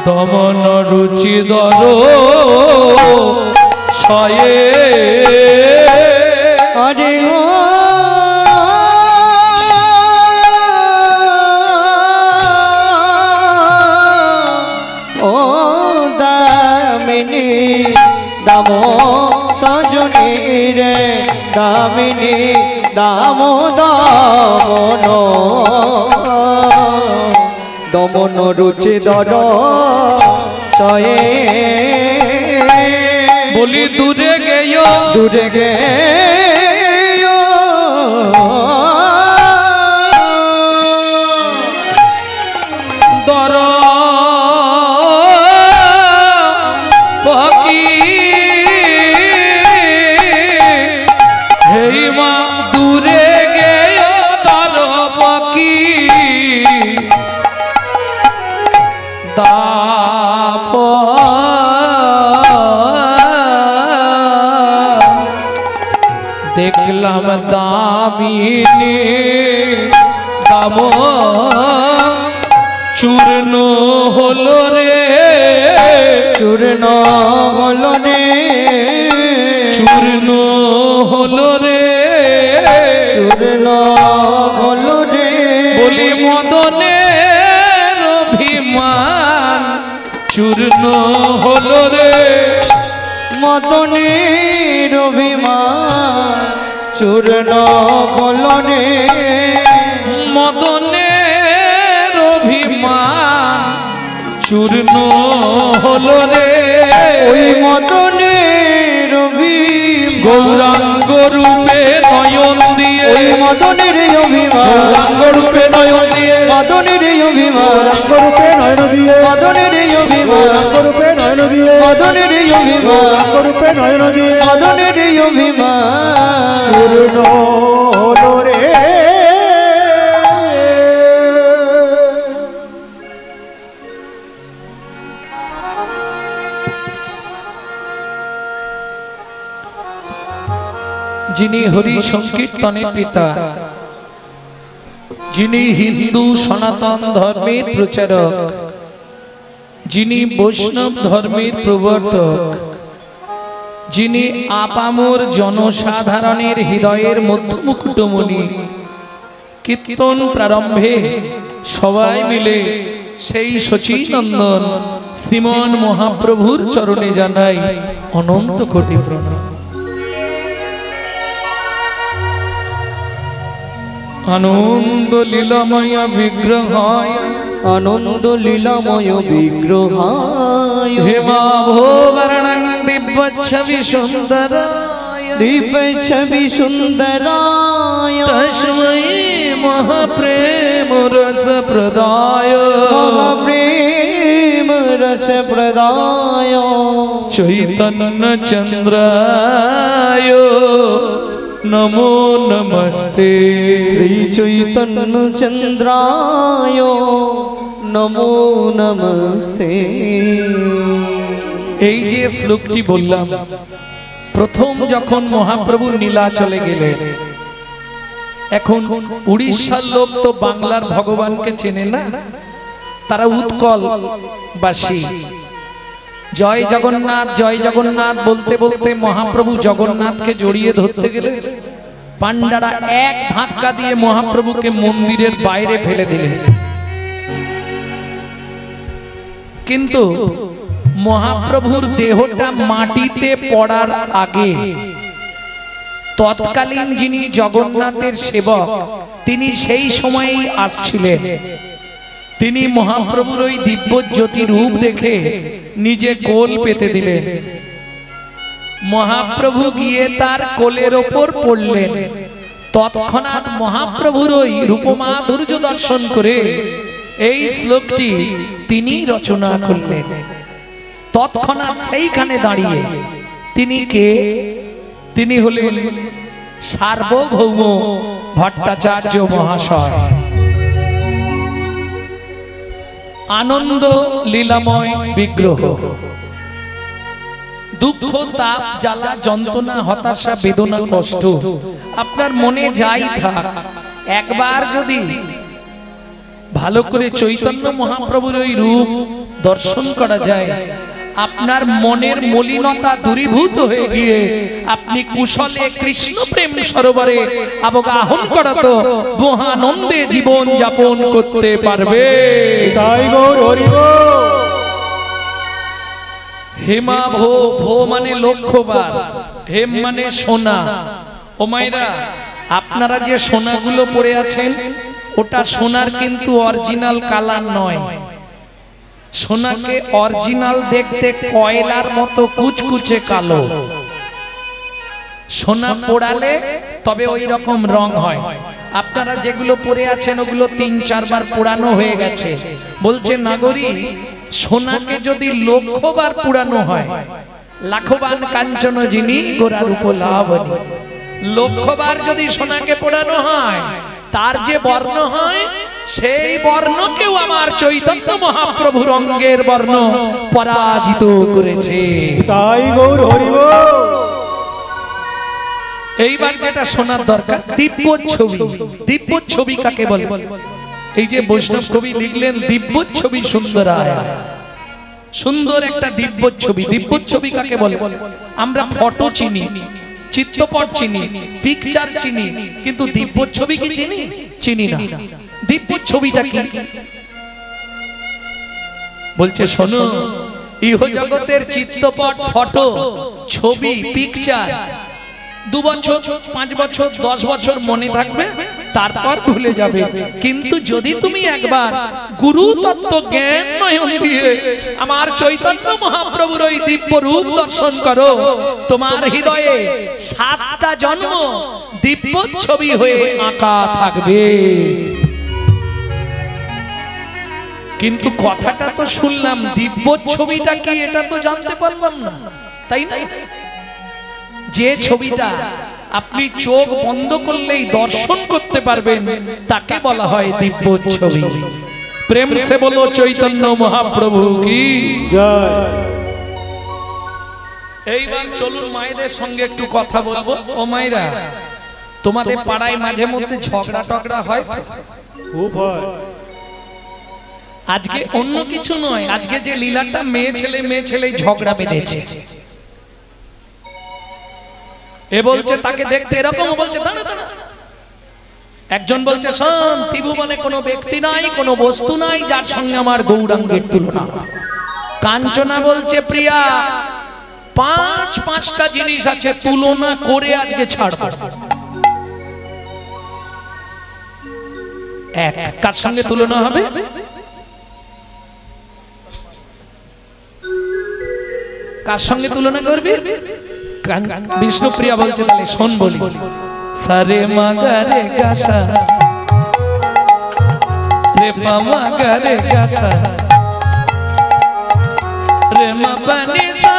দমন রুচি দর সয়ে আরে ও দামিনী দাম সজনী রে দামিনী দাম দমন দমন রুচি দর সয়ে বলি দূরে গেও দূরে গেও দর পকি হেই মা দূরে গেও দর পকি দাপ দেখলাম দামিনী দাম চূর্ণ হলো রে চূর্ণ হলো রে চূর্ণ হলো রে চূর্ণ হলো রে বলি মদনের চূর্ণ হলো রে মদনের অভিমান চূর্ণ হলো রে মদনের অভিমান চূর্ণ হলো রে ওই মদনের গৌরাঙ্গ রূপে নয়ন দিয়ে ওই মদনের অভিমান গৌরাঙ্গ রূপে নয়ন দিয়ে মদনের অভিমান রূপে নয়ন দিয়ে মদনের অভিমান রূপে নয়ন দিয়ে মদনের অভিমান রূপে নয়ন দিয়ে মদনের অভিমান চূর্ণ হলো রে যিনি হরি সংকীর্তনের পিতা, যিনি হিন্দু সনাতন ধর্মের প্রচারক, যিনি বৈষ্ণব ধর্মের প্রবর্তক, যিনি আপামর জনসাধারণের হৃদয়ের মধ্যমুকুটমণি, কীর্তন প্রারম্ভে সবাই মিলে সেই শচীনন্দন শ্রীমন মহাপ্রভুর চরণে জানাই অনন্ত কোটি প্রণাম। আনন্দ লীলাময় বিগ্রহায় আনন্দ লীলাময় বিগ্রহায় হেমাভোবর্ণং দিব্যচ্ছবি সুন্দরায় দিব্য ছবি সুন্দরায় তস্मै মহাপ্রেম রস প্রদায় মহাপ্রেম রস প্রদায় চৈতন্য চন্দ্রায় নমো নমস্তে শ্রী চৈতন্য চন্দ্রায় নমো নমস্তে। এই যে শ্লোকটি বললাম, প্রথম যখন মহাপ্রভু নীলাচলে গেলেন, এখন উড়িষ্যার লোক তো বাংলার ভগবানকে চেনে না, তারা উৎকল বাসী জয় জগন্নাথ জয় জগন্নাথ বলতে বলতে মহাপ্রভু জগন্নাথকে জড়িয়ে ধরতে গেলে পান্ডারা এক ধাক্কা দিয়ে মহাপ্রভুকে মন্দিরের বাইরে ফেলে দিলেন। কিন্তু মহাপ্রভুর দেহটা মাটিতে পড়ার আগে তৎকালীন যিনি জগন্নাথের সেবক তিনি সেই সময়েই আসছিলেন। তিনি মহাপ্রভুর ওই দিব্য জ্যোতি রূপ দেখে নিজে কোল পেতে দিলেন। মহাপ্রভু গিয়ে তার কোলের ওপর পড়লেন। তৎক্ষণাৎ মহাপ্রভুর ওই রূপমাধুর্য দর্শন করে এই শ্লোকটি তিনি রচনা করলেন। তৎক্ষণাৎ সেইখানে দাঁড়িয়ে তিনি কে? তিনি হলেন সার্বভৌম ভট্টাচার্য মহাশয়। আনন্দ লীলাময় বিগ্রহ। দুঃখ, তাপ, জ্বালা, যন্ত্রণা, হতাশা, বেদনা, কষ্ট আপনার মনে যাই থাক, একবার যদি ভালো করে চৈতন্য মহাপ্রভুর ওই রূপ দর্শন করা যায়, আপনার মনের মলিনতা দূরীভূত হয়ে গিয়ে আপনি কুশলে কৃষ্ণ প্রেম সরোবরে অবগাহন করত মহানন্দে জীবন যাপন করতে পারবে। তাই গৌর হরি বল। হেমা ভো, ভো মানে লক্ষবার, হেম মানে সোনা। ও মায়েরা, আপনারা যে সোনাগুলো পড়ে আছেন ওটা সোনার কিন্তু অরিজিনাল কালার নয়। সোনাকে অরিজিনাল দেখতে কয়লার মতো কুচকুচে কালো। সোনা পোড়ালে তবে ওই রকম রং হয়। আপনারা যেগুলো পরে আছেন ওগুলো ৩-৪ বার পোড়ানো হয়ে গেছে। বলছে নাগরী, সোনাকে যদি লক্ষবার পোড়ানো হয়, লাখবান কাঞ্চন যিনি গোরার উপলাবনী, লক্ষবার যদি সোনাকে পোড়ানো হয় তার যে বর্ণ হয় সেই বর্ণকেও আমার চৈতন্য মহাপ্রভুর অঙ্গের বর্ণ পরাজিত করেছে। তাই গৌর হরি বল। এইবার যেটা শোনার দরকার, দিব্য ছবি। দিব্য ছবি কাকে বলে? এই যে বৈষ্ণব কবি লিখলেন দিব্য ছবি সুন্দরায়, সুন্দর একটা দিব্য ছবি। দিব্য ছবি কাকে বলে? আমরা ফটো চিনি, চিত্রপট চিনি, পিকচার চিনি, কিন্তু দিব্য ছবি কি চিনি? চিনি না। দিব্য ছবিটা কি? বলছে শোনো, ইহ জগতের চিত্রপট, ফটো, ছবি, পিকচার 2 বছর 5 বছর 10 বছর মনে থাকবে, তারপর ভুলে যাবে। কিন্তু যদি তুমি একবার গুরু তত্ত্ব জ্ঞান নয়ন দিয়ে আমার চৈতন্য মহাপ্রভুর ওই দিব্য রূপ দর্শন করো, তোমার হৃদয়ে 7টা জন্ম দিব্য ছবি হয়ে আঁকা থাকবে। কিন্তু কথাটা তো শুনলাম, দিব্য ছবিটা কি এটা তো জানতে পারলাম না, তাই না? যে ছবিটা আপনি চোখ বন্ধ করলেই দর্শন করতে পারবেন তাকে বলা হয় দিব্য ছবি। প্রেম সে বলো চৈতন্য মহাপ্রভু কি জয়। এইবার চলুন মায়েদের সঙ্গে একটু কথা বলবো। ও মায়েরা, তোমাদের পাড়ায় মাঝে মধ্যে ঝগড়া টগড়া হয়? খুব হয়। আজকে অন্য কিছু নয়, আজকে যে লীলাটা মেয়ে ছেলে ঝগড়া বেঁধেছে। এ বলছে তাকে দেখতে এরকম, বলছে দাঁড়া দাঁড়া। একজন বলছে শোন, ত্রিভুবনে কোনো ব্যক্তি নাই, কোনো বস্তু নাই যার সঙ্গে আমার গৌরাঙ্গের তুলনা। কাঞ্চনা বলছে প্রিয়া, 5টা জিনিস আছে, তুলনা করে আজকে ছাড়ব। কার সঙ্গে তুলনা হবে? কার সঙ্গে তুলনা করবি? বিষ্ণুপ্রিয়া বলছে তাহলে শোন বলি। সারে মাগারে গাসা রে মাগারে গাসা রে মা পানি সা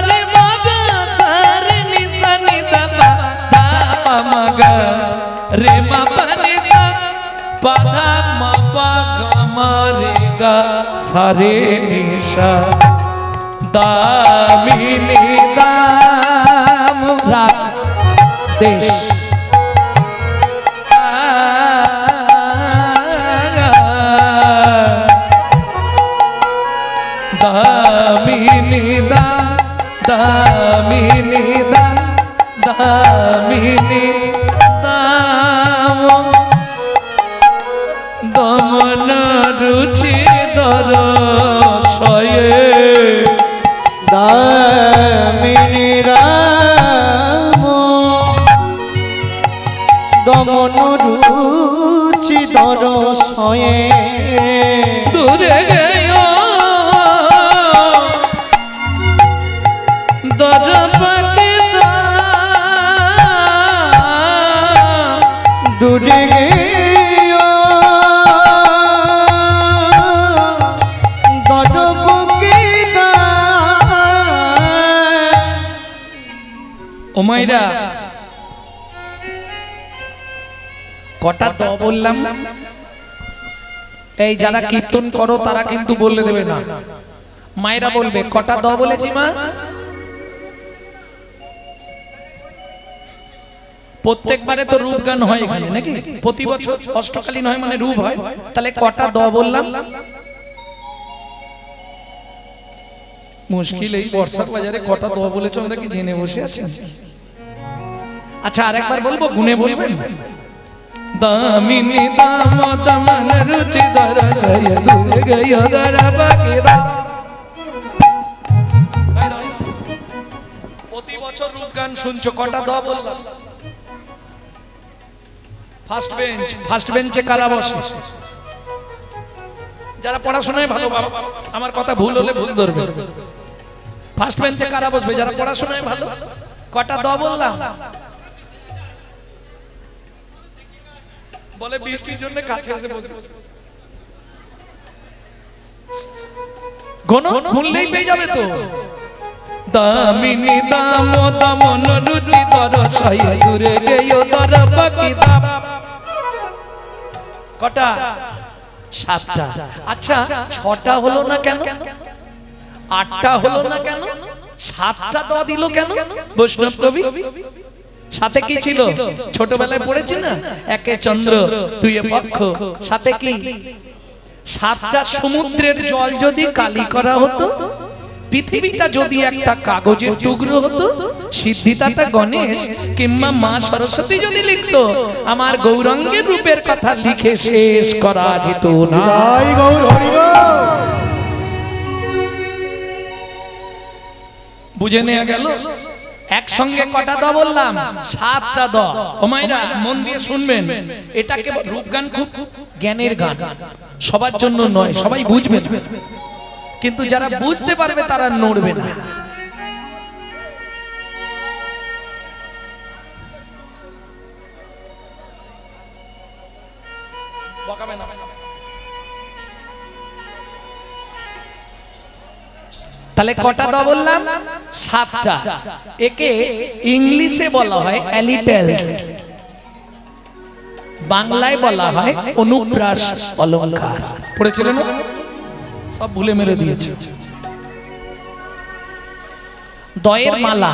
রে মাগা সারে নি সা নি দা দা মাগা রে মা পানি সা পা ধা মা পা গা মা রে গা সারে নি সা দামিনী দাম রাত দেশ দামিনী দাম দামিনী দাম দামিনী দাম দমন রুচি দর সয়ে দামিনী রাম দমন রুচি দরসয়ে দূরে গেয় দরপাকে দূরে ওমাইরা কটা দ বললাম? এই যারা কীর্তন করো তারা কিন্তু বলে দেবে না, মায়েরা বলবে কটা দ বলেছি মা? প্রত্যেকবারে তো রূপ গান হয় এখানে নাকি? প্রতি বছর অষ্টকালীন হয় মানে রূপ হয়, তাহলে কটা দ বললাম? মুশকিল, এই বর্ষার বাজারে কটা দ বলেছো আমরা কি জেনে বসে আছি? আচ্ছা আরেকবার বলবো, গুনে বলবেন। দামিনী দাম দমন রুচি দর সয়ে দূরে গেয় দরপাকে দা। প্রতি বছর রূপ গান শুনছো, কটা দ বললাম? ফার্স্ট বেঞ্চে কারা বসে? যারা পড়াশোনায় ভালো, আমার কথা ভুল হলে ভুল ধরবে। ফার্স্ট বেঞ্চে কারা বসবে? যারা পড়াশোনায় ভালো। কটা দ বললাম? বলে বৃষ্টির জন্য কাছে এসে বসে। গুনলেই পেয়ে যাবে তো। দামিনী দাম দমন রুচি দর সয়ে দূরে গেয় দরপাকে দা। কটা? 7টা। আচ্ছা 6টা হলো না কেন? 8টা হলো না কেন? 7টা দ দিল কেন বৈষ্ণব কবি? সাথে কি ছিল? ছোটবেলায় পড়েছি না, একে চন্দ্র দুইয়ে পক্ষ, সাথে কি? 7টা সমুদ্রের জল যদি কালি করা হতো, পৃথিবীটা যদি একটা কাগজের টুকরো হতো, সিদ্ধিদাতা গণেশ কিংবা মা সরস্বতী যদি লিখতো, আমার গৌরাঙ্গের রূপের কথা লিখে শেষ করা যেত না। বুঝে নেওয়া গেল। একসঙ্গে কটা দ বললাম? 7টা দ। ও মায়েরা মন দিয়ে শুনবেন, এটাকে রূপগান খুব জ্ঞানের গান, সবার জন্য নয়, সবাই বুঝবে না, কিন্তু যারা বুঝতে পারবে তারা নড়বে না। তাহলে কটা দ বললাম? 7টা। একে ইংলিশে বলা হয় অ্যালিটেলস, বাংলায় বলা হয় অনুপ্রাস অলংকার। পড়েছিলেন? সব ভুলে মেরে দিয়েছে। দয়ের মালা।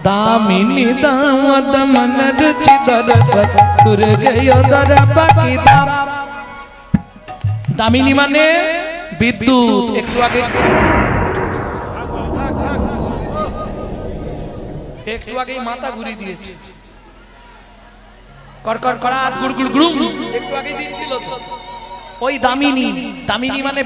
দামিনী দামদ মনর চিদর সতুর গয় দর বাকি দাম। দামিনী মানে বিদ্যুৎ। একটু আগেই মাথা ঘুরিয়ে দিয়েছে, কড়কড় কড়া গুড়গুড় গুড়ুম, একটু আগে দিয়েছিল তো। ওই দামিনী, দামিনী মানে